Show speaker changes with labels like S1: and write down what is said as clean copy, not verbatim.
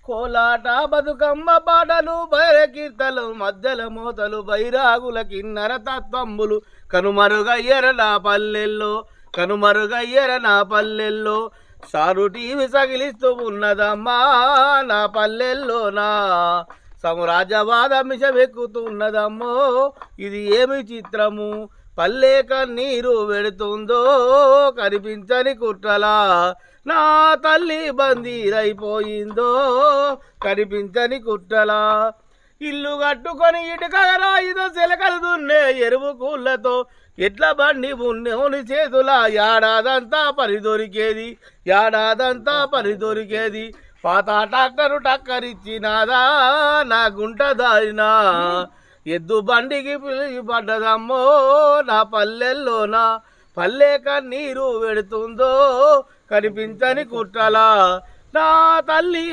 S1: కోలాట బతుకమ్మ పాటలు బైరకీర్తలు మధ్యల మోతలు బైరాగుల కిన్నర తత్వంబులు కనుమరుగయ్యర నా పల్లెల్లో కనుమరుగయ్యర నా పల్లెల్లో సారు టీవి సగిలిస్తూ ఉన్నదమ్మా నా పల్లెల్లో నా సామ్రాజ్యవాద మిషమెక్కుతున్నదమ్మో ఇది ఏమి చిత్రము పల్లె కన్నీరు వెడుతుందో కనిపించని కుట్రలా నా తల్లి బందీరైపోయిందో కనిపించని కుట్రలా ఇల్లు కట్టుకొని ఇటుకరా ఇదో చిలకలు దున్నే ఎరువు కూళ్ళతో ఎట్ల బండి ఉన్నోని చేతుల ఏడాదంతా పని దొరికేది ఏడాదంతా పని దొరికేది పాత ట్రాక్టరు టక్కరిచ్చినాదా నా గుంట దారినా ఎద్దు బండికి పిలిచి పడ్డదమ్మో నా పల్లెల్లోన పల్లె కన్నీరు వెడుతుందో కనిపించని కుట్రలా నా తల్లి